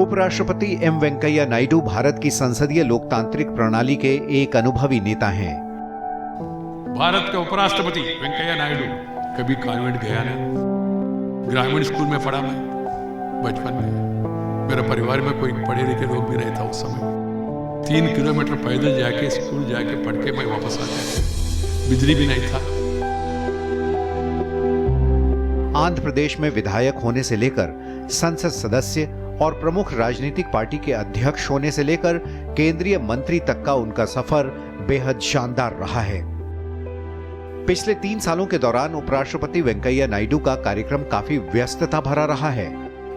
उपराष्ट्रपति एम वेंकैया नायडू भारत की संसदीय लोकतांत्रिक प्रणाली के एक अनुभवी नेता हैं। भारत के उपराष्ट्रपति वेंकैया नायडू कभी कॉन्वेंट गया नहीं। ग्रामीण स्कूल में पढ़ा मैं बचपन में। मेरे परिवार में कोई पढ़े लिखे लोग भी नहीं था उस समय। 3 किलोमीटर पैदल जाके स्कूल जाके पढ़ के मैं वापस आ गया। बिजली भी नहीं था। आंध्र प्रदेश में विधायक होने से लेकर संसद सदस्य और प्रमुख राजनीतिक पार्टी के अध्यक्ष होने से लेकर केंद्रीय मंत्री तक का उनका सफर बेहद शानदार रहा है। पिछले 3 सालों के दौरान उपराष्ट्रपति वेंकैया नायडू का कार्यक्रम काफी व्यस्तता भरा रहा है।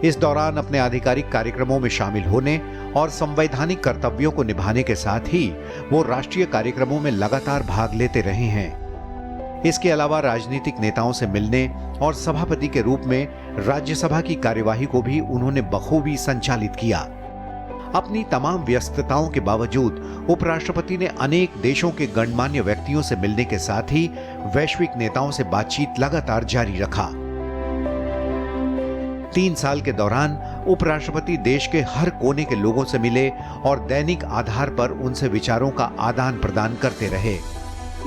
इस दौरान अपने आधिकारिक कार्यक्रमों में शामिल होने और संवैधानिक कर्तव्यों को निभाने के साथ ही वो राष्ट्रीय कार्यक्रमों में लगातार भाग लेते रहे हैं। इसके अलावा राजनीतिक नेताओं से मिलने और सभापति के रूप में राज्यसभा की कार्यवाही को भी उन्होंने बखूबी संचालित किया। अपनी तमाम व्यस्तताओं के बावजूद उपराष्ट्रपति ने अनेक देशों के गणमान्य व्यक्तियों से मिलने के साथ ही वैश्विक नेताओं से बातचीत लगातार जारी रखा। 3 साल के दौरान उपराष्ट्रपति देश के हर कोने के लोगों से मिले और दैनिक आधार पर उनसे विचारों का आदान प्रदान करते रहे।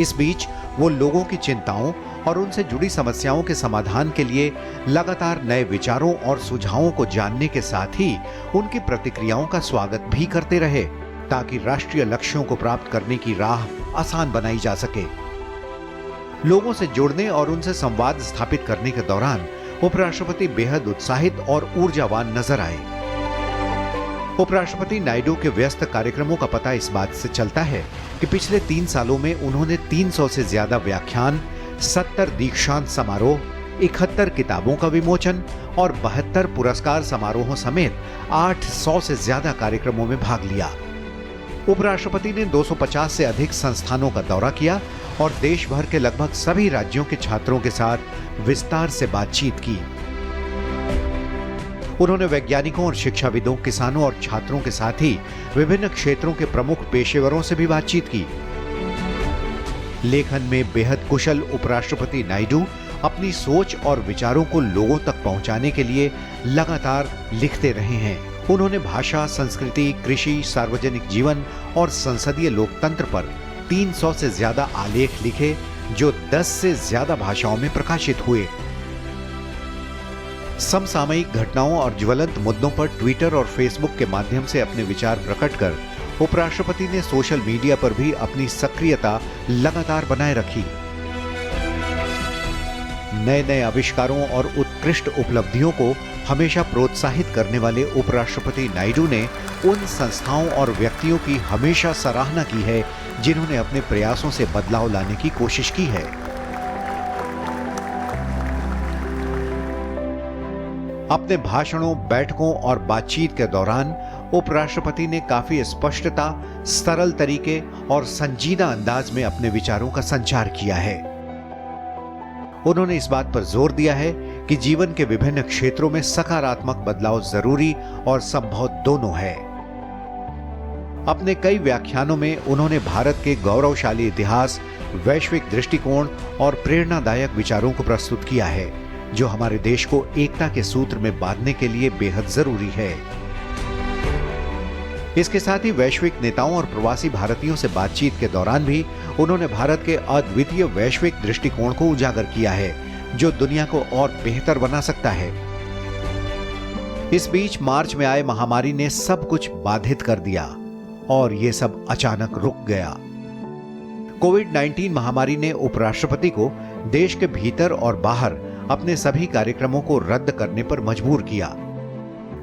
इस बीच वो लोगों की चिंताओं और उनसे जुड़ी समस्याओं के समाधान के लिए लगातार नए विचारों और सुझावों को जानने के साथ ही उनकी प्रतिक्रियाओं का स्वागत भी करते रहे, ताकि राष्ट्रीय लक्ष्यों को प्राप्त करने की राह आसान बनाई जा सके। लोगों से जुड़ने और उनसे संवाद स्थापित करने के दौरान उपराष्ट्रपति बेहद उत्साहित और ऊर्जावान नजर आए। उपराष्ट्रपति नायडू के व्यस्त कार्यक्रमों का पता इस बात से चलता है कि पिछले 3 सालों में उन्होंने 300 से ज्यादा व्याख्यान, 70 दीक्षांत समारोह, 71 किताबों का विमोचन और 72 पुरस्कार समारोहों समेत 800 से ज्यादा कार्यक्रमों में भाग लिया। उपराष्ट्रपति ने 250 से अधिक संस्थानों का दौरा किया और देश भर के लगभग सभी राज्यों के छात्रों के साथ विस्तार से बातचीत की। उन्होंने वैज्ञानिकों और शिक्षाविदों, किसानों और छात्रों के साथ ही विभिन्न क्षेत्रों के प्रमुख पेशेवरों से भी बातचीत की। लेखन में बेहद कुशल उपराष्ट्रपति नायडू अपनी सोच और विचारों को लोगों तक पहुंचाने के लिए लगातार लिखते रहे हैं। उन्होंने भाषा, संस्कृति, कृषि, सार्वजनिक जीवन और संसदीय लोकतंत्र पर 300 से ज्यादा आलेख लिखे, जो 10 से ज्यादा भाषाओं में प्रकाशित हुए। समसामयिक घटनाओं और ज्वलंत मुद्दों पर ट्विटर और फेसबुक के माध्यम से अपने विचार प्रकट कर उपराष्ट्रपति ने सोशल मीडिया पर भी अपनी सक्रियता लगातार बनाए रखी। नए नए आविष्कारों और उत्कृष्ट उपलब्धियों को हमेशा प्रोत्साहित करने वाले उपराष्ट्रपति नायडू ने उन संस्थाओं और व्यक्तियों की हमेशा सराहना की है जिन्होंने अपने प्रयासों से बदलाव लाने की कोशिश की है। अपने भाषणों, बैठकों और बातचीत के दौरान उपराष्ट्रपति ने काफी स्पष्टता, सरल तरीके और संजीदा अंदाज में अपने विचारों का संचार किया है। उन्होंने इस बात पर जोर दिया है कि जीवन के विभिन्न क्षेत्रों में सकारात्मक बदलाव जरूरी और संभव दोनों है। अपने कई व्याख्यानों में उन्होंने भारत के गौरवशाली इतिहास, वैश्विक दृष्टिकोण और प्रेरणादायक विचारों को प्रस्तुत किया है, जो हमारे देश को एकता के सूत्र में बांधने के लिए बेहद जरूरी है। इसके साथ ही वैश्विक नेताओं और प्रवासी भारतीयों से बातचीत के दौरान भी उन्होंने भारत के अद्वितीय वैश्विक दृष्टिकोण को उजागर किया है, जो दुनिया को और बेहतर बना सकता है। इस बीच मार्च में आए महामारी ने सब कुछ बाधित कर दिया और ये सब अचानक रुक गया। कोविड-19 महामारी ने उपराष्ट्रपति को देश के भीतर और बाहर अपने सभी कार्यक्रमों को रद्द करने पर मजबूर किया।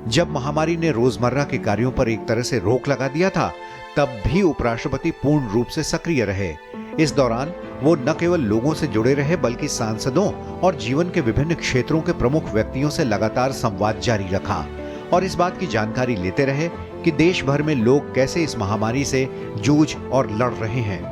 जब महामारी ने रोजमर्रा के कार्यों पर एक तरह से रोक लगा दिया था, तब भी उपराष्ट्रपति पूर्ण रूप से सक्रिय रहे। इस दौरान वो न केवल लोगों से जुड़े रहे, बल्कि सांसदों और जीवन के विभिन्न क्षेत्रों के प्रमुख व्यक्तियों से लगातार संवाद जारी रखा और इस बात की जानकारी लेते रहे कि देश भर में लोग कैसे इस महामारी से जूझ और लड़ रहे हैं।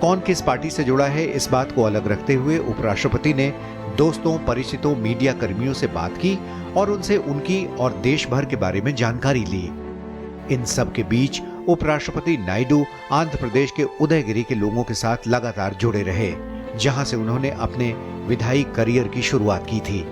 कौन किस पार्टी से जुड़ा है, इस बात को अलग रखते हुए उपराष्ट्रपति ने दोस्तों, परिचितों, मीडिया कर्मियों से बात की और उनसे उनकी और देश भर के बारे में जानकारी ली। इन सब के बीच उपराष्ट्रपति नायडू आंध्र प्रदेश के उदयगिरी के लोगों के साथ लगातार जुड़े रहे, जहां से उन्होंने अपने विधायी करियर की शुरुआत की थी।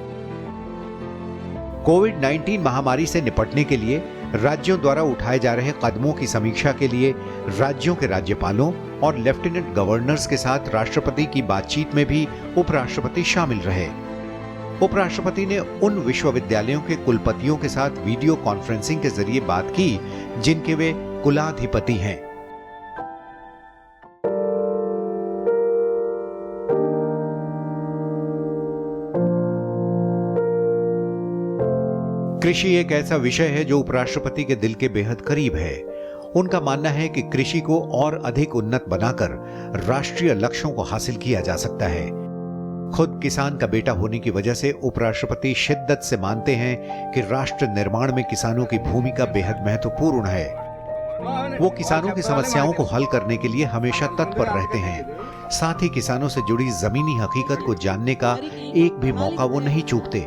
कोविड-19 महामारी से निपटने के लिए राज्यों द्वारा उठाए जा रहे कदमों की समीक्षा के लिए राज्यों के राज्यपालों और लेफ्टिनेंट गवर्नर्स के साथ राष्ट्रपति की बातचीत में भी उपराष्ट्रपति शामिल रहे। उपराष्ट्रपति ने उन विश्वविद्यालयों के कुलपतियों के साथ वीडियो कॉन्फ्रेंसिंग के जरिए बात की जिनके वे कुलाधिपति हैं। कृषि एक ऐसा विषय है जो उपराष्ट्रपति के दिल के बेहद करीब है। उनका मानना है कि कृषि को और अधिक उन्नत बनाकर राष्ट्रीय लक्ष्यों को हासिल किया जा सकता है। खुद किसान का बेटा होने की वजह से उपराष्ट्रपति शिद्दत से मानते हैं कि राष्ट्र निर्माण में किसानों की भूमिका बेहद महत्वपूर्ण है। वो किसानों की समस्याओं को हल करने के लिए हमेशा तत्पर रहते हैं। साथ ही किसानों से जुड़ी जमीनी हकीकत को जानने का एक भी मौका वो नहीं चूकते।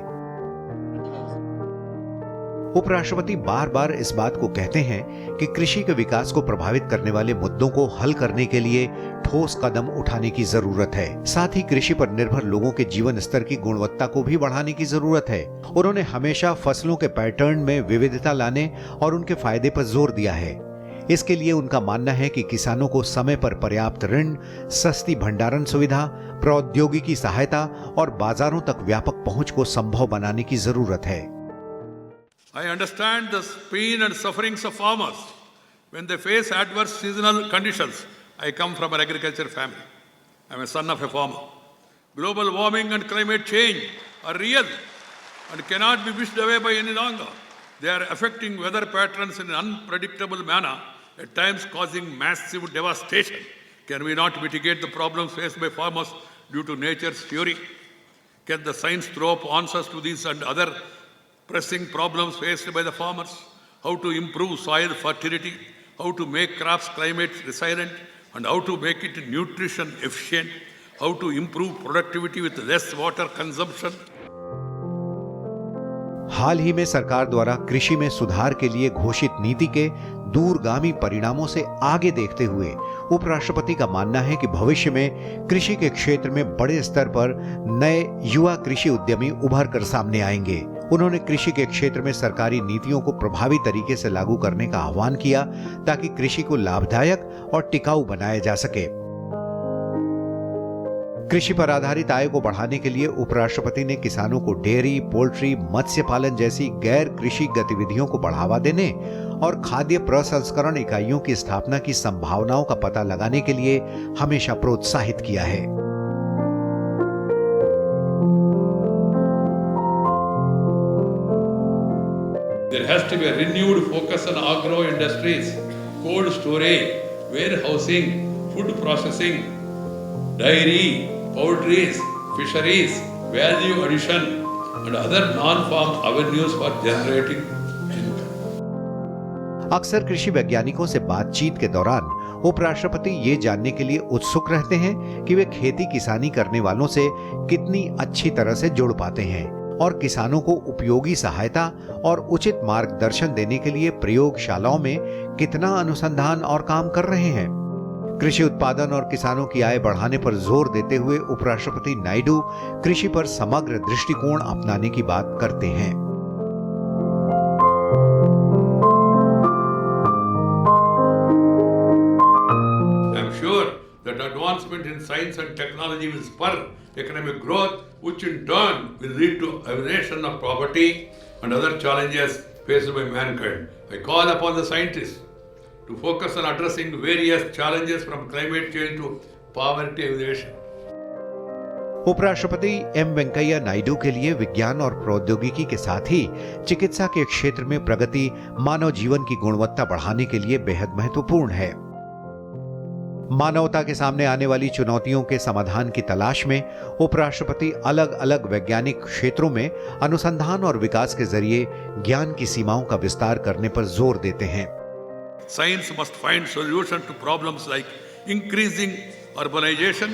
उपराष्ट्रपति बार बार इस बात को कहते हैं कि कृषि के विकास को प्रभावित करने वाले मुद्दों को हल करने के लिए ठोस कदम उठाने की जरूरत है। साथ ही कृषि पर निर्भर लोगों के जीवन स्तर की गुणवत्ता को भी बढ़ाने की जरूरत है। उन्होंने हमेशा फसलों के पैटर्न में विविधता लाने और उनके फायदे पर जोर दिया है। इसके लिए उनका मानना है कि किसानों को समय पर पर्याप्त ऋण, सस्ती भंडारण सुविधा, प्रौद्योगिकी सहायता और बाजारों तक व्यापक पहुंच को संभव बनाने की जरूरत है। I understand the pain and sufferings of farmers when they face adverse seasonal conditions. I come from an agriculture family. I am a son of a farmer. Global warming and climate change are real and cannot be wished away by any longer. They are affecting weather patterns in an unpredictable manner, at times causing massive devastation. Can we not mitigate the problems faced by farmers due to nature's fury? Can the science throw up answers to these and other pressing problems faced by the farmers? How to improve soil fertility, how to make crops climate resilient, and how to make it nutrition efficient, how to improve productivity with less water consumption. हाल ही में सरकार द्वारा कृषि में सुधार के लिए घोषित नीति के दूरगामी परिणामों से आगे देखते हुए उपराष्ट्रपति का मानना है कि भविष्य में कृषि के क्षेत्र में बड़े स्तर पर नए युवा कृषि उद्यमी उभर कर सामने आएंगे। उन्होंने कृषि के क्षेत्र में सरकारी नीतियों को प्रभावी तरीके से लागू करने का आह्वान किया ताकि कृषि को लाभदायक और टिकाऊ बनाया जा सके। कृषि पर आधारित आय को बढ़ाने के लिए उपराष्ट्रपति ने किसानों को डेयरी, पोल्ट्री, मत्स्य पालन जैसी गैर कृषि गतिविधियों को बढ़ावा देने और खाद्य प्रसंस्करण इकाइयों की स्थापना की संभावनाओं का पता लगाने के लिए हमेशा प्रोत्साहित किया है। There has to be a renewed focus on agro industries, cold storage, warehousing, food processing, dairy, poultry, fisheries, value addition, and other non-farm avenues for generating income. अक्सर कृषि वैज्ञानिकों से बातचीत के दौरान उपराष्ट्रपति ये जानने के लिए उत्सुक रहते हैं कि वे खेती किसानी करने वालों से कितनी अच्छी तरह से जुड़ पाते हैं और किसानों को उपयोगी सहायता और उचित मार्गदर्शन देने के लिए प्रयोगशालाओं में कितना अनुसंधान और काम कर रहे हैं। कृषि उत्पादन और किसानों की आय बढ़ाने पर जोर देते हुए उपराष्ट्रपति नायडू कृषि पर समग्र दृष्टिकोण अपनाने की बात करते हैं। I am sure that advancement in science and technology will spur economic growth, which in turn will lead to elimination of poverty and other challenges faced by mankind. I call upon the scientists to focus on addressing various challenges from climate change to poverty elimination. उपराष्ट्रपति M Venkaiah Naidu के लिए विज्ञान और प्रौद्योगिकी के साथ ही चिकित्सा के क्षेत्र में प्रगति मानव जीवन की गुणवत्ता बढ़ाने के लिए बेहद महत्वपूर्ण है। मानवता के सामने आने वाली चुनौतियों के समाधान की तलाश में उपराष्ट्रपति अलग अलग वैज्ञानिक क्षेत्रों में अनुसंधान और विकास के जरिए ज्ञान की सीमाओं का विस्तार करने पर जोर देते हैं। Science must find solutions to problems like increasing urbanization,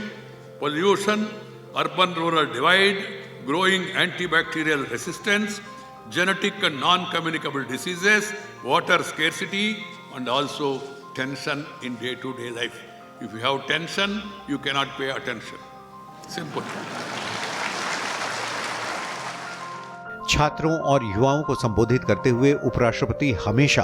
pollution, urban-rural divide, growing antibacterial resistance, genetic and non-communicable diseases, water scarcity, and also tension in day-to-day life. If you have tension, you cannot pay attention. Simple. छात्रों और युवाओं को संबोधित करते हुए उपराष्ट्रपति हमेशा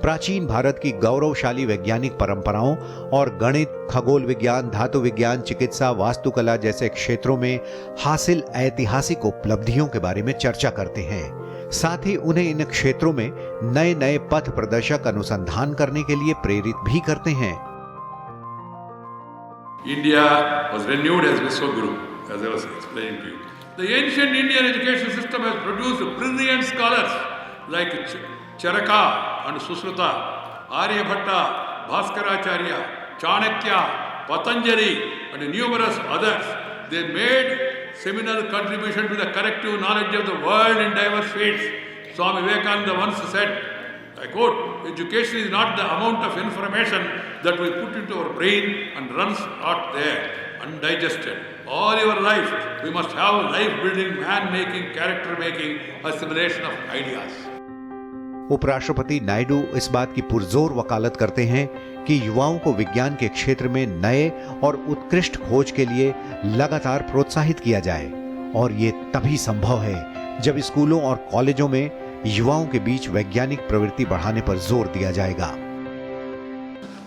प्राचीन भारत की गौरवशाली वैज्ञानिक परंपराओं और गणित, खगोल विज्ञान, धातु विज्ञान, चिकित्सा, वास्तुकला जैसे क्षेत्रों में हासिल ऐतिहासिक उपलब्धियों के बारे में चर्चा करते हैं। साथ ही उन्हें इन क्षेत्रों में नए नए पथ प्रदर्शक अनुसंधान करने के लिए प्रेरित भी करते हैं। India was renewed as Vishwaguru, as I was explaining to you. The ancient Indian education system has produced brilliant scholars like Charaka and Susruta, Aryabhatta, Bhaskaracharya, Chanakya, Patanjali, and numerous others. They made seminal contribution to the collective knowledge of the world in diverse fields. Swami Vivekananda once said, I quote, education is not the amount of information that we put into our brain and runs out there undigested. All your life, we must have life-building, man-making, character-making, assimilation of ideas. उपराष्ट्रपति नायडू इस बात की पुरजोर वकालत करते हैं कि युवाओं को विज्ञान के क्षेत्र में नए और उत्कृष्ट खोज के लिए लगातार प्रोत्साहित किया जाए, और ये तभी संभव है जब स्कूलों और कॉलेजों में युवाओं के बीच वैज्ञानिक प्रवृत्ति बढ़ाने पर जोर दिया जाएगा।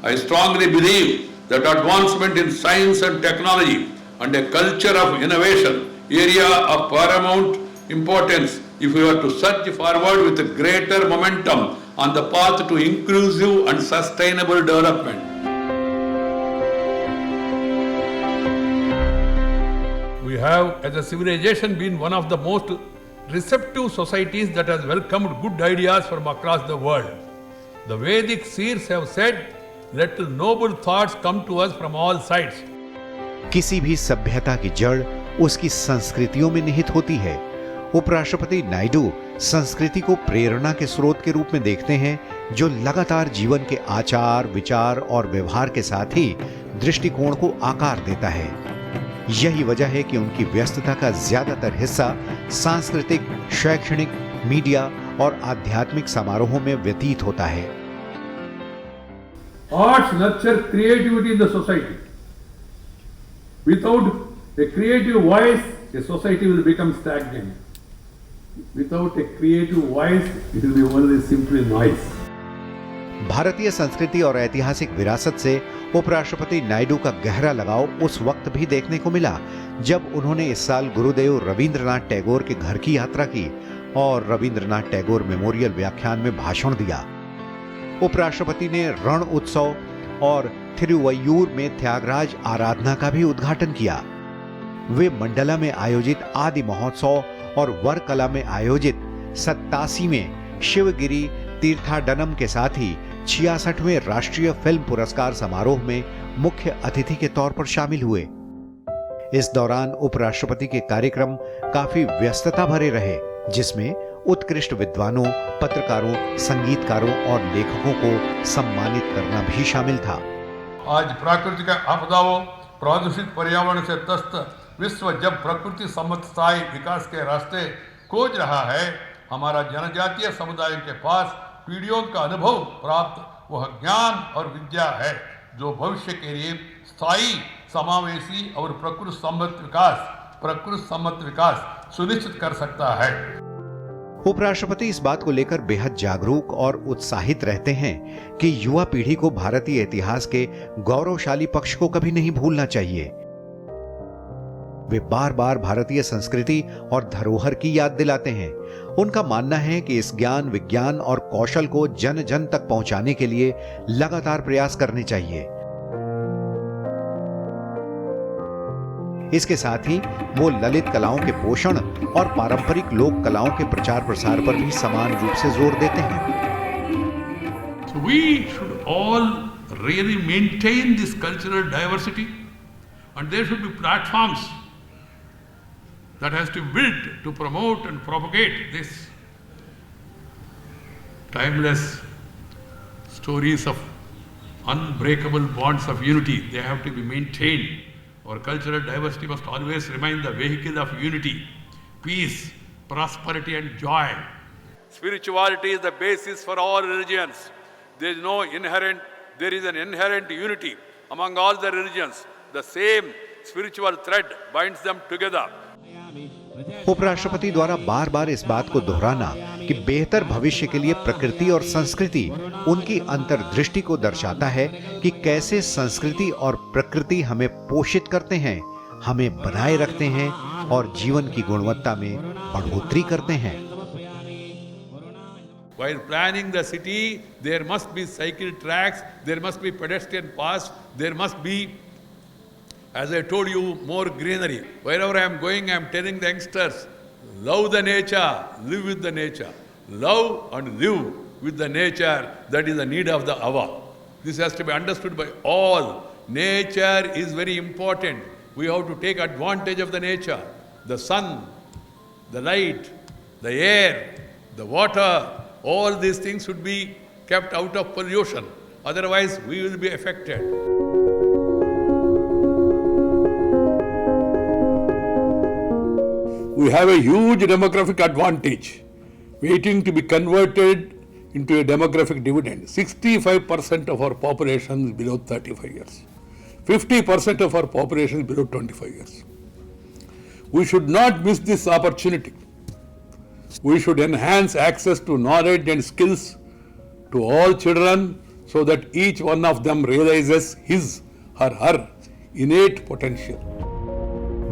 I strongly believe that advancement in science and technology and a culture of innovation area of paramount importance if we are to surge forward with a greater momentum on the path to inclusive and sustainable development. We have, as a civilization, been one of the most receptive societies that has welcomed good ideas from across the world. The Vedic seers have said, let noble thoughts come to us from all sides. किसी भी सभ्यता की जड़ उसकी संस्कृतियों में निहित होती है। उपराष्ट्रपति नायडू संस्कृति को प्रेरणा के स्रोत के रूप में देखते हैं, जो लगातार जीवन के आचार, विचार और व्यवहार के साथ ही दृष्टिकोण को आकार देता है। यही वजह है कि उनकी व्यस्तता का ज्यादातर हिस्सा सांस्कृतिक, शैक्षणिक, मीडिया और आध्यात्मिक समारोहों में व्यतीत होता है। Arts nurture creativity in the society. Without a creative voice, a society will become stagnant. Without a creative voice, it will be only simply noise. भारतीय संस्कृति और ऐतिहासिक विरासत से उपराष्ट्रपति नायडू का गहरा लगाव उस वक्त भी देखने को मिला जब उन्होंने इस साल गुरुदेव रविंद्रनाथ टैगोर के घर की यात्रा की और रविंद्रनाथ टैगोर मेमोरियल व्याख्यान में भाषण दिया। उपराष्ट्रपति ने रण उत्सव और थिरुवैयूर में त्यागराज आराधना का भी उद्घाटन किया। वे मंडला में आयोजित आदि महोत्सव और वरकला में आयोजित 87वें शिवगिरी तीर्थाडनम के साथ ही 66वें राष्ट्रीय फिल्म पुरस्कार समारोह में मुख्य अतिथि के तौर पर शामिल हुए। इस दौरान उपराष्ट्रपति के कार्यक्रम काफी व्यस्तता भरे रहे, जिसमें उत्कृष्ट विद्वानों, पत्रकारों, संगीतकारों और लेखकों को सम्मानित करना भी शामिल था। आज प्राकृतिक आपदाओं, प्रदूषित पर्यावरण से त्रस्त विश्व जब प्रकृति सम्मत स्थायी विकास के रास्ते खोज रहा है, हमारा जनजातीय समुदाय के पास पीढ़ियों का अनुभव प्राप्त वह ज्ञान और विद्या है जो भविष्य के लिए स्थायी, समावेशी और प्रकृति सम्मत विकास सुनिश्चित कर सकता है। उपराष्ट्रपति इस बात को लेकर बेहद जागरूक और उत्साहित रहते हैं कि युवा पीढ़ी को भारतीय इतिहास के गौरवशाली पक्ष को कभी नहीं भूलना चाहिए। वे बार बार भारतीय संस्कृति और धरोहर की याद दिलाते हैं। उनका मानना है कि इस ज्ञान, विज्ञान और कौशल को जन जन तक पहुंचाने के लिए लगातार प्रयास करने चाहिए। इसके साथ ही वो ललित कलाओं के पोषण और पारंपरिक लोक कलाओं के प्रचार प्रसार पर भी समान रूप से जोर देते हैं। So we should all really maintain this cultural diversity, and there should be platforms that has to build to promote and propagate this timeless stories of unbreakable bonds of unity. They have to be maintained. Our cultural diversity must always remain the vehicle of unity, peace, prosperity and joy. Spirituality is the basis for all religions. There is an inherent unity among all the religions. The same spiritual thread binds them together. उपराष्ट्रपति द्वारा बार बार इस बात को दोहराना कि बेहतर भविष्य के लिए प्रकृति और संस्कृति उनकी अंतर्दृष्टि को दर्शाता है कि कैसे संस्कृति और प्रकृति हमें पोषित करते हैं, हमें बनाए रखते हैं और जीवन की गुणवत्ता में बढ़ोतरी करते हैं। While planning the city, there must be cycle tracks, there must be pedestrian paths, there must be, as I told you, more greenery. Wherever I am going, I am telling the youngsters, love the nature, live with the nature. Love and live with the nature, that is the need of the hour. This has to be understood by all. Nature is very important. We have to take advantage of the nature. The sun, the light, the air, the water, all these things should be kept out of pollution. Otherwise, we will be affected. We have a huge demographic advantage waiting to be converted into a demographic dividend. 65% of our population is below 35 years. 50% of our population is below 25 years. We should not miss this opportunity. We should enhance access to knowledge and skills to all children so that each one of them realizes his or her innate potential.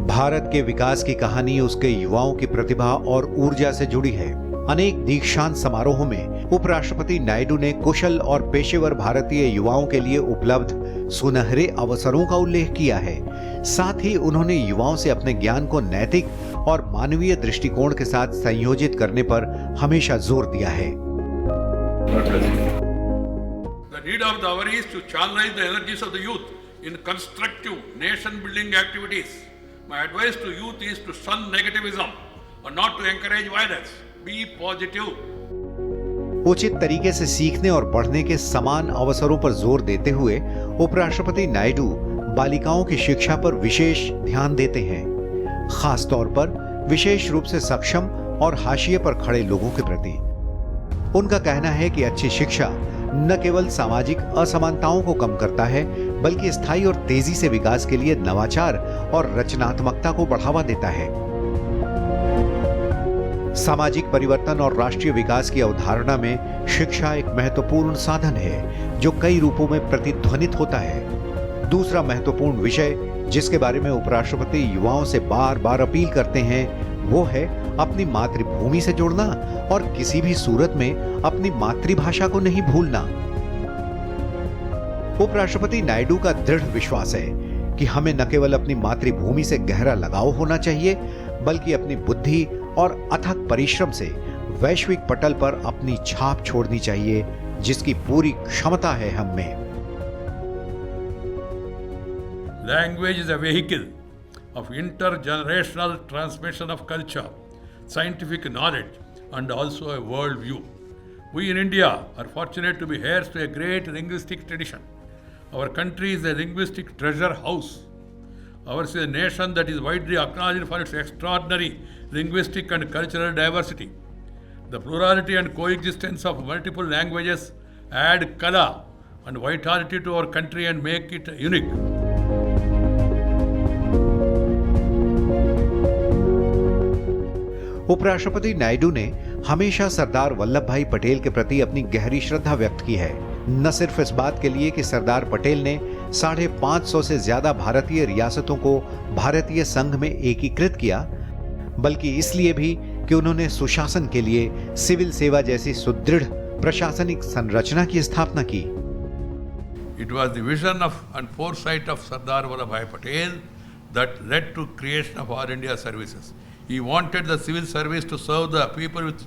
Bharat के विकास की कहानी उसके युवाओं की प्रतिभा और ऊर्जा से जुड़ी है। अनेक दीक्षांत समारोहों में उपराष्ट्रपति नायडू ने कुशल और पेशेवर भारतीय युवाओं के लिए उपलब्ध सुनहरे अवसरों का उल्लेख किया है। साथ ही उन्होंने युवाओं से अपने ज्ञान को नैतिक और मानवीय दृष्टिकोण के साथ संयोजित करने पर हमेशा जोर दिया है। The need of the hour is to channelize the energies of the youth in constructive nation-building activities. My advice to youth is to shun negativism and not to encourage violence. Be positive. उचित तरीके से सीखने और बढ़ने के समान अवसरों पर जोर देते हुए उपराष्ट्रपति नायडू बालिकाओं की शिक्षा पर विशेष ध्यान देते हैं, खास तौर पर विशेष रूप से सक्षम और हाशिए पर खड़े लोगों के प्रति। उनका कहना है कि अच्छी शिक्षा न केवल सामाजिक असमानताओं को कम करता है, बल्कि स्थायी और तेजी से विकास के लिए नवाचार और रचनात्मकता को बढ़ावा देता है। सामाजिक परिवर्तन और राष्ट्रीय विकास की अवधारणा में शिक्षा एक महत्वपूर्ण साधन है जो कई रूपों में प्रतिध्वनित होता है। दूसरा महत्वपूर्ण विषय जिसके बारे में उपराष्ट्रपति युवाओं से बार बार अपील करते हैं वो है अपनी मातृभूमि से जुड़ना और किसी भी सूरत में अपनी मातृभाषा को नहीं भूलना। उपराष्ट्रपति नायडू का दृढ़ विश्वास है कि हमें न केवल अपनी मातृभूमि से गहरा लगाव होना चाहिए, बल्कि अपनी बुद्धि और अथक परिश्रम से वैश्विक पटल पर अपनी छाप छोड़नी चाहिए, जिसकी पूरी क्षमता है हम में। Language is a vehicle of intergenerational transmission of culture, scientific knowledge, and also a world view. We in India are fortunate to be heirs to a great linguistic tradition. Our country is a linguistic treasure house. Ours is a nation that is widely acknowledged for its extraordinary linguistic and cultural diversity. The plurality and coexistence of multiple languages add color and vitality to our country and make it unique. उपराष्ट्रपति नायडू ने हमेशा सरदार वल्लभ भाई पटेल के प्रति अपनी गहरी श्रद्धा व्यक्त की है, न सिर्फ इस बात के लिए कि सरदार पटेल ने 550 से ज्यादा भारतीय रियासतों को भारतीय संघ में एकीकृत किया, बल्कि इसलिए भी कि उन्होंने सुशासन के लिए सिविल सेवा जैसी सुदृढ़ प्रशासनिक संरचना की स्थापना की। It was the vision of and foresight of Sardar Vallabhbhai Patel that led to creation of All India Services. He wanted the civil service to serve the people with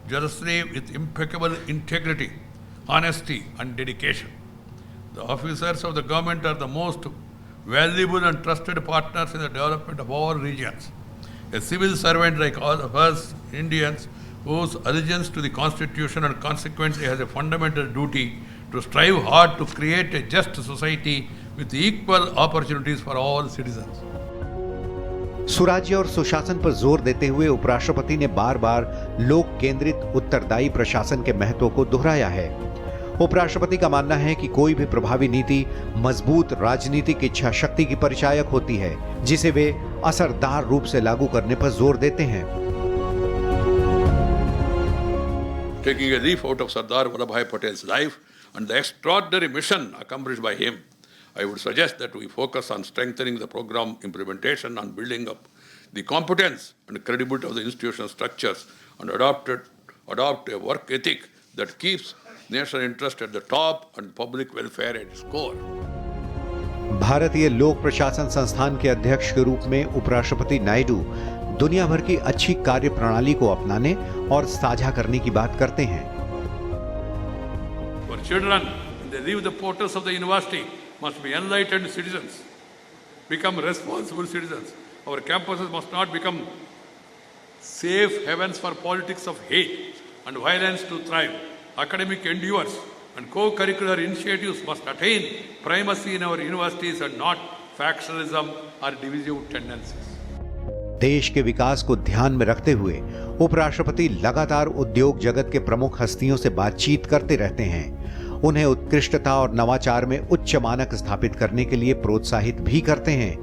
justly, with impeccable integrity, honesty and dedication. The officers of the government are the most valuable and trusted partners in the development of all regions. A civil servant like all of us Indians owes allegiance to the Constitution and consequently has a fundamental duty to strive hard to create a just society with equal opportunities for all citizens. सुराज्य और सुशासन पर जोर देते हुए उपराष्ट्रपति ने बार बार लोक केंद्रित उत्तरदायी प्रशासन के महत्व को दोहराया है। उपराष्ट्रपति का मानना है कि कोई भी प्रभावी नीति मजबूत राजनीतिक इच्छा शक्ति की परिचायक होती है, जिसे वे असरदार रूप से लागू करने पर जोर देते हैं। Taking a leaf out of Sardar Vallabhbhai Patel's life and the extraordinary mission accomplished by him, I would suggest that we focus on strengthening the program implementation and building up the competence and credibility of the institutional structures and adopt a work ethic that keeps national interest at the top and public welfare at its core. भारतीय लोक प्रशासन संस्थान के अध्यक्ष के रूप में उपराष्ट्रपति नायडू दुनिया भर की अच्छी कार्य प्रणाली को अपनाने और साझा करने की बात करते हैं। For children, when they leave the portals of the university, must be enlightened citizens, become responsible citizens. Our campuses must not become safe havens for politics of hate and violence to thrive. Academic endeavors and co-curricular initiatives must attain primacy in our universities and not factionalism or divisive tendencies. देश के विकास को ध्यान में रखते हुए उपराष्ट्रपति लगातार उद्योग जगत के प्रमुख हस्तियों से बातचीत करते रहते हैं। उन्हें उत्कृष्टता और नवाचार में उच्च मानक स्थापित करने के लिए प्रोत्साहित भी करते हैं।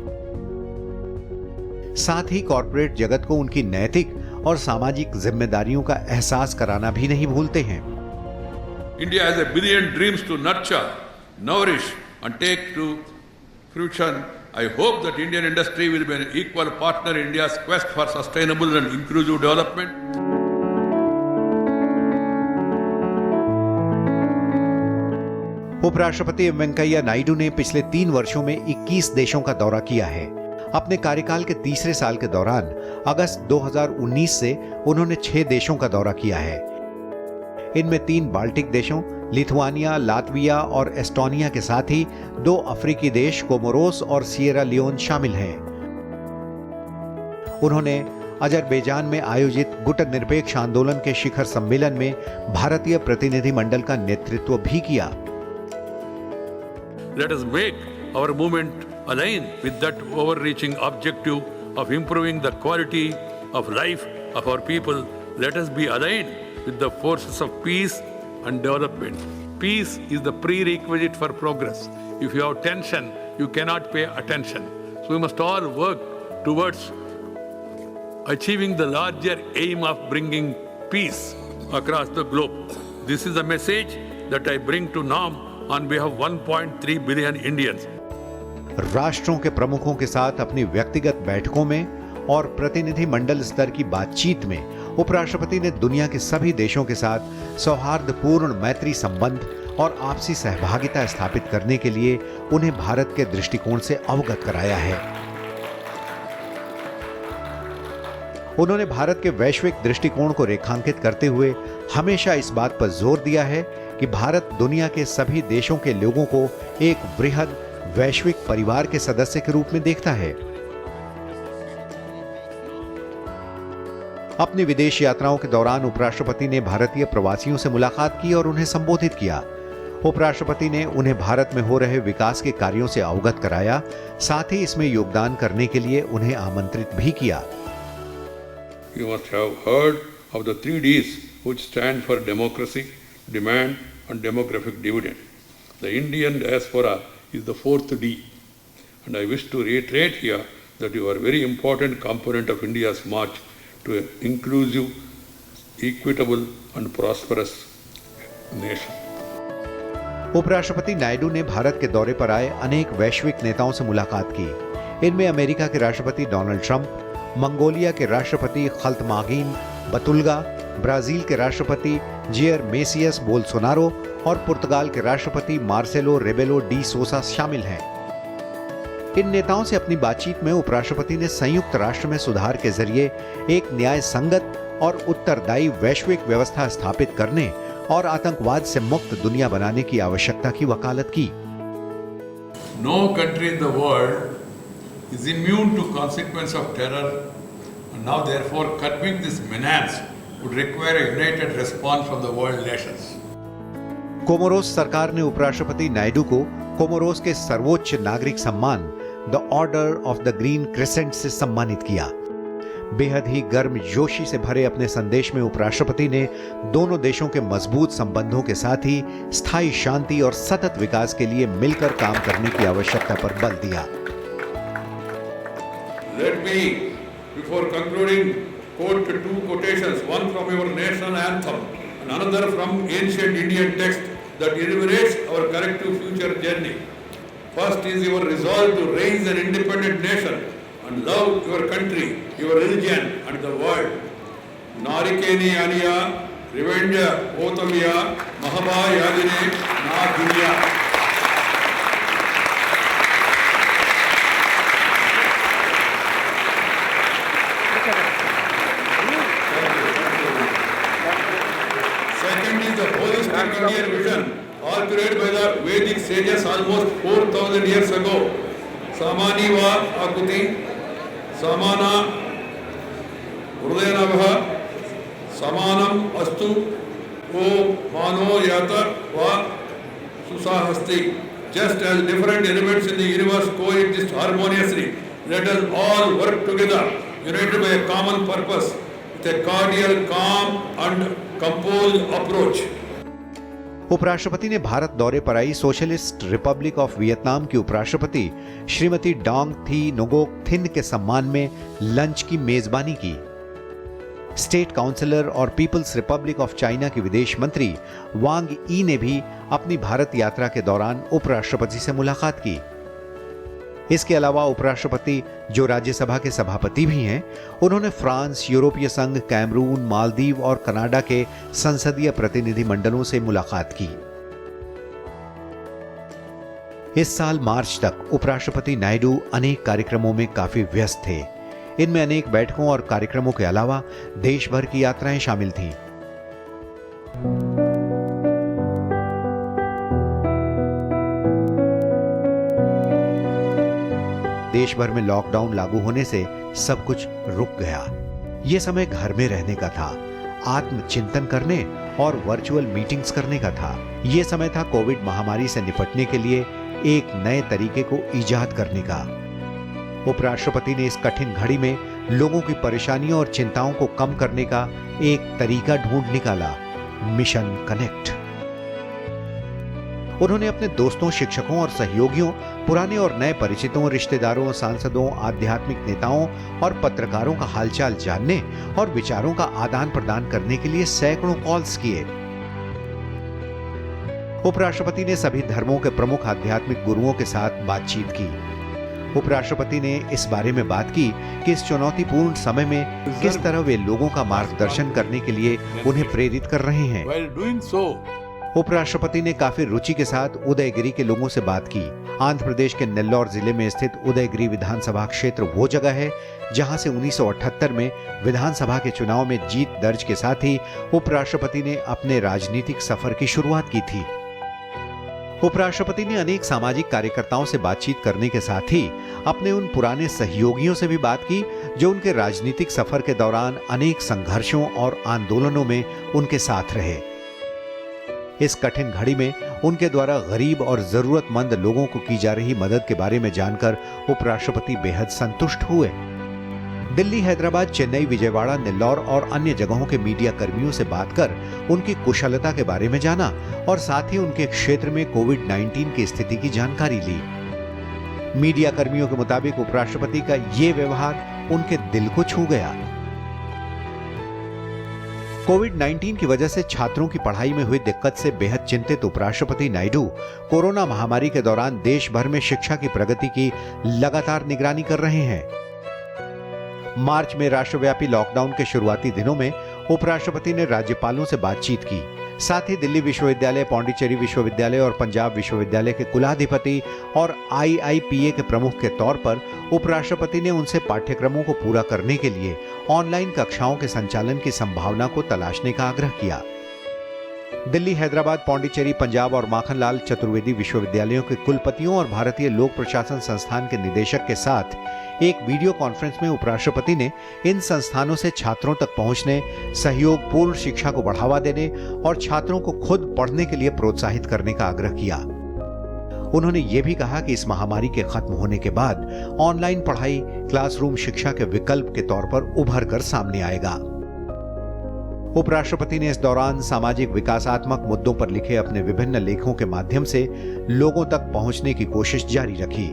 साथ ही कॉर्पोरेट जगत को उनकी नैतिक और सामाजिक जिम्मेदारियों का एहसास कराना भी नहीं भूलते हैं। India has a billion dreams to nurture, nourish and take to fruition. I hope that Indian industry will be an equal partner in India's quest for sustainable and inclusive development. उपराष्ट्रपति वेंकैया नायडू ने पिछले 3 वर्षों में 21 देशों का दौरा किया है। अपने कार्यकाल के तीसरे साल के दौरान अगस्त 2019 से उन्होंने 6 देशों का दौरा किया है। इनमें 3 बाल्टिक देशों लिथुआनिया, लातविया और एस्टोनिया के साथ ही 2 अफ्रीकी देश कोमोरोस और सिएरा लियोन शामिल हैं। उन्होंने अजरबैजान में आयोजित गुटनिरपेक्ष आंदोलन के शिखर सम्मेलन में भारतीय प्रतिनिधि मंडल का नेतृत्व भी किया। Let us make our movement align with that overreaching objective of improving the quality of life of our people. Let us be aligned with the forces of peace and development. Peace is the prerequisite for progress. If you have tension, you cannot pay attention. So we must all work towards achieving the larger aim of bringing peace across the globe. This is the message that I bring to NAM on behalf of 1.3 billion Indians. राष्ट्रों के प्रमुखों के साथ अपनी व्यक्तिगत बैठकों में और प्रतिनिधि मंडल स्तर की बातचीत में उपराष्ट्रपति ने दुनिया के सभी देशों के साथ सौहार्दपूर्ण मैत्री संबंध और आपसी सहभागिता स्थापित करने के लिए उन्हें भारत के दृष्टिकोण से अवगत कराया है। उन्होंने भारत के वैश्विक दृष्टिकोण को रेखांकित करते हुए हमेशा इस बात पर जोर दिया है कि भारत दुनिया के सभी देशों के लोगों को एक वृहद वैश्विक परिवार के सदस्य के रूप में देखता है। अपनी विदेश यात्राओं के दौरान उपराष्ट्रपति ने भारतीय प्रवासियों से मुलाकात की और उन्हें संबोधित किया। उपराष्ट्रपति ने उन्हें भारत में हो रहे विकास के कार्यों से अवगत कराया, साथ ही इसमें योगदान करने के लिए उन्हें आमंत्रित भी किया। You must have heard of the 3 Ds which stand for democracy, demand and demographic dividend. The Indian diaspora is the 4th D, and I wish to reiterate here that you are a very important component of India's march to an inclusive, equitable and prosperous nation. उपराष्ट्रपति नायडू ने भारत के दौरे पर आए अनेक वैश्विक नेताओं से मुलाकात की। इनमें अमेरिका के राष्ट्रपति डोनाल्ड ट्रंप, मंगोलिया के राष्ट्रपति खल्तमागीन बतुल्गा, ब्राजील के राष्ट्रपति जेयर मेसियस बोल्सोनारो और पुर्तगाल के राष्ट्रपति मार्सेलो रेबेलो डी सोसा शामिल हैं। इन नेताओं से अपनी बातचीत में उपराष्ट्रपति ने संयुक्त राष्ट्र में सुधार के जरिए एक न्याय संगत और उत्तरदायी वैश्विक व्यवस्था स्थापित करने और आतंकवाद से मुक्त दुनिया बनाने की आवश्यकता की वकालत की। No country in the world is immune to consequence of terror, and now therefore curbing this menace would require a united response from the world nations. Comoros सरकार ने उपराष्ट्रपति नायडू को कोमोरोस के सर्वोच्च नागरिक सम्मान the order of the green crescent से सम्मानित किया। बेहद ही गर्मजोशी से भरे अपने संदेश में उपराष्ट्रपति ने दोनों देशों के मजबूत संबंधों के साथ ही स्थायी शांति और सतत विकास के लिए मिलकर काम करने की आवश्यकता पर बल दिया। Let me, before concluding, quote two quotations, one from your national anthem and another from ancient Indian text that illuminates our collective future journey. First is your resolve to raise an independent nation and love your country, your religion and the world. Narikeni Aniya, Revenge Otamiya, Mahaba Yadine, Na Duniya. Second is the holistic Indian vision, authored by the Vedic sages almost 4,000 years ago. Samani va akuti, samana hrudayanabha, samanam astu, o mano yata va susahasti. Just as different elements in the universe coexist harmoniously, let us all work together, united by a common purpose, with a cordial, calm and composed approach. उपराष्ट्रपति ने भारत दौरे पर आई socialist Republic of Vietnam की उपराष्ट्रपति श्रीमती डांग थी नोगोक thin के सम्मान में लंच की मेजबानी की। स्टेट काउंसिलर और पीपल्स रिपब्लिक ऑफ चाइना की विदेश मंत्री वांग ई ने भी अपनी भारत यात्रा के दौरान उपराष्ट्रपति से मुलाकात की। इसके अलावा उपराष्ट्रपति, जो राज्यसभा के सभापति भी हैं, उन्होंने फ्रांस, यूरोपीय संघ, कैमरून, मालदीव और कनाडा के संसदीय प्रतिनिधि मंडलों से मुलाकात की। इस साल मार्च तक उपराष्ट्रपति नायडू अनेक कार्यक्रमों में काफी व्यस्त थे। इनमें अनेक बैठकों और कार्यक्रमों के अलावा देश भर की यात्राएं शामिल थीं। देश भर में लॉकडाउन लागू होने से सब कुछ रुक गया। यह समय घर में रहने का था, आत्मचिंतन करने और वर्चुअल मीटिंग्स करने का था। यह समय था कोविड महामारी से निपटने के लिए एक नए तरीके को इजाद करने का। उपराष्ट्रपति ने इस कठिन घड़ी में लोगों की परेशानियों और चिंताओं को कम करने का एक तरीका ढूंढ निकाला, मिशन कनेक्ट। उन्होंने अपने दोस्तों, शिक्षकों और सहयोगियों, पुराने और नए परिचितों, रिश्तेदारों, सांसदों, आध्यात्मिक नेताओं और पत्रकारों का हालचाल जानने और विचारों का आदान प्रदान करने के लिए सैकड़ों कॉल्स किए। उपराष्ट्रपति ने सभी धर्मों के प्रमुख आध्यात्मिक गुरुओं के साथ बातचीत की। उपराष्ट्रपति ने इस बारे में बात की कि इस चुनौतीपूर्ण समय में किस तरह वे लोगों का मार्गदर्शन करने के लिए उन्हें प्रेरित कर रहे हैं। उपराष्ट्रपति ने काफी रुचि के साथ उदयगिरी के लोगों से बात की। आंध्र प्रदेश के नेल्लौर जिले में स्थित उदयगिरी विधानसभा क्षेत्र वो जगह है जहां से 1978 में विधानसभा के चुनाव में जीत दर्ज के साथ ही उपराष्ट्रपति ने अपने राजनीतिक सफर की शुरुआत की थी। उपराष्ट्रपति ने अनेक सामाजिक कार्यकर्ताओं से बातचीत करने के साथ ही अपने उन पुराने सहयोगियों से भी बात की जो उनके राजनीतिक सफर के दौरान अनेक संघर्षों और आंदोलनों में उनके साथ रहे। इस कठिन घड़ी में उनके द्वारा गरीब और जरूरतमंद लोगों को की जा रही मदद के बारे में जानकर उपराष्ट्रपति बेहद संतुष्ट हुए। दिल्ली, हैदराबाद, चेन्नई, विजयवाड़ा, नेल्लौर और अन्य जगहों के मीडिया कर्मियों से बात कर उनकी कुशलता के बारे में जाना और साथ ही उनके क्षेत्र में कोविड-19 की स्थिति की जानकारी ली। मीडिया कर्मियों के मुताबिक उपराष्ट्रपति का ये व्यवहार उनके दिल को छू गया। कोविड-19 की वजह से छात्रों की पढ़ाई में हुई दिक्कत से बेहद चिंतित उपराष्ट्रपति नायडू कोरोना महामारी के दौरान देश भर में शिक्षा की प्रगति की लगातार निगरानी कर रहे हैं। मार्च में राष्ट्रव्यापी लॉकडाउन के शुरुआती दिनों में उपराष्ट्रपति ने राज्यपालों से बातचीत की। साथ ही दिल्ली विश्वविद्यालय, पौंडीचेरी विश्वविद्यालय और पंजाब विश्वविद्यालय के कुलाधिपति और IIPA के प्रमुख के तौर पर उपराष्ट्रपति ने उनसे पाठ्यक्रमों को पूरा करने के लिए ऑनलाइन कक्षाओं के संचालन की संभावना को तलाशने का आग्रह किया। दिल्ली, हैदराबाद, पौंडीचेरी, पंजाब और माखनलाल चतुर्वेदी विश्वविद्यालयों के कुलपतियों और भारतीय लोक प्रशासन संस्थान के निदेशक के साथ एक वीडियो कॉन्फ्रेंस में उपराष्ट्रपति ने इन संस्थानों से छात्रों तक पहुंचने, सहयोगपूर्ण शिक्षा को बढ़ावा देने और छात्रों को खुद पढ़ने के लिए प्रोत्साहित करने का आग्रह किया। उन्होंने ये भी कहा कि इस महामारी के खत्म होने के बाद ऑनलाइन पढ़ाई क्लासरूम शिक्षा के विकल्प के तौर पर उभर कर सामने आएगा। उपराष्ट्रपति ने इस दौरान सामाजिक विकासात्मक मुद्दों पर लिखे अपने विभिन्न लेखों के माध्यम से लोगों तक पहुंचने की कोशिश जारी रखी।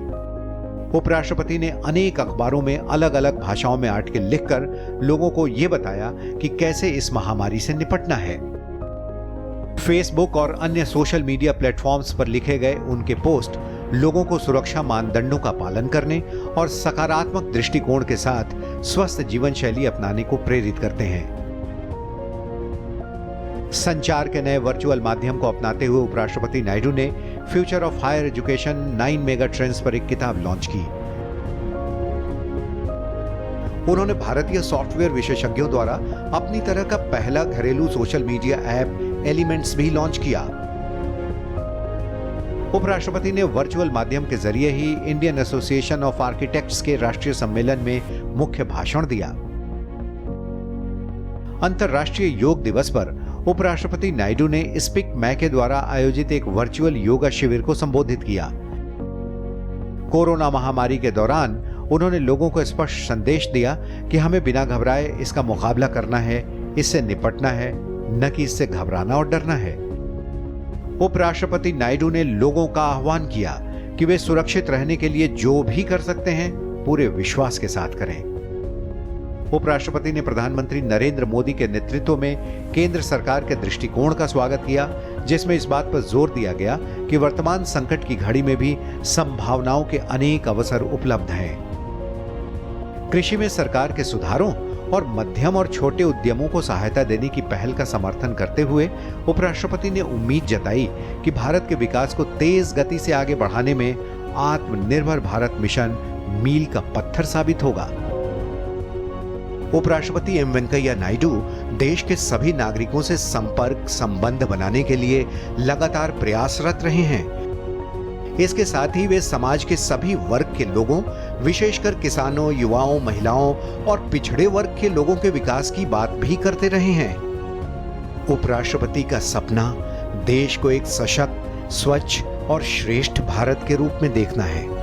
उपराष्ट्रपति ने अनेक अखबारों में अलग अलग भाषाओं में आर्टिकल लिखकर लोगों को यह बताया कि कैसे इस महामारी से निपटना है। फेसबुक और अन्य सोशल मीडिया प्लेटफॉर्म्स पर लिखे गए उनके पोस्ट लोगों को सुरक्षा मानदंडों का पालन करने और सकारात्मक दृष्टिकोण के साथ स्वस्थ जीवन शैली अपनाने को प्रेरित करते हैं। संचार के नए वर्चुअल माध्यम को अपनाते हुए उपराष्ट्रपति नायडू ने future of higher education 9 mega trends पर एक किताब लॉन्च की। उन्होंने भारतीय सॉफ्टवेयर विशेषज्ञों द्वारा अपनी तरह का पहला घरेलू सोशल मीडिया ऐप एलिमेंट्स भी लॉन्च किया। उपराष्ट्रपति ने वर्चुअल माध्यम के जरिए ही इंडियन एसोसिएशन ऑफ आर्किटेक्ट्स के राष्ट्रीय सम्मेलन में मुख्य भाषण दिया। अंतर्राष्ट्रीय योग दिवस पर उपराष्ट्रपति नायडू ने स्पीक मैके द्वारा आयोजित एक वर्चुअल योगा शिविर को संबोधित किया। कोरोना महामारी के दौरान उन्होंने लोगों को स्पष्ट संदेश दिया कि हमें बिना घबराए इसका मुकाबला करना है, इससे निपटना है, न कि इससे घबराना और डरना है। उपराष्ट्रपति नायडू ने लोगों का आह्वान किया कि वे सुरक्षित रहने के लिए जो भी कर सकते हैं पूरे विश्वास के साथ करें। उपराष्ट्रपति ने प्रधानमंत्री नरेंद्र मोदी के नेतृत्व में केंद्र सरकार के दृष्टिकोण का स्वागत किया, जिसमें इस बात पर जोर दिया गया कि वर्तमान संकट की घड़ी में भी संभावनाओं के अनेक अवसर उपलब्ध हैं। कृषि में सरकार के सुधारों और मध्यम और छोटे उद्यमों को सहायता देने की पहल का समर्थन करते हुए उपराष्ट्रपति ने उम्मीद जताई कि भारत के विकास को तेज गति से आगे बढ़ाने में आत्मनिर्भर भारत मिशन मील का पत्थर साबित होगा। उपराष्ट्रपति एम वेंकैया नायडू देश के सभी नागरिकों से संपर्क संबंध बनाने के लिए लगातार प्रयासरत रहे हैं। इसके साथ ही वे समाज के सभी वर्ग के लोगों, विशेषकर किसानों, युवाओं, महिलाओं और पिछड़े वर्ग के लोगों के विकास की बात भी करते रहे हैं। उपराष्ट्रपति का सपना देश को एक सशक्त, स्वच्छ और श्रेष्ठ भारत के रूप में देखना है।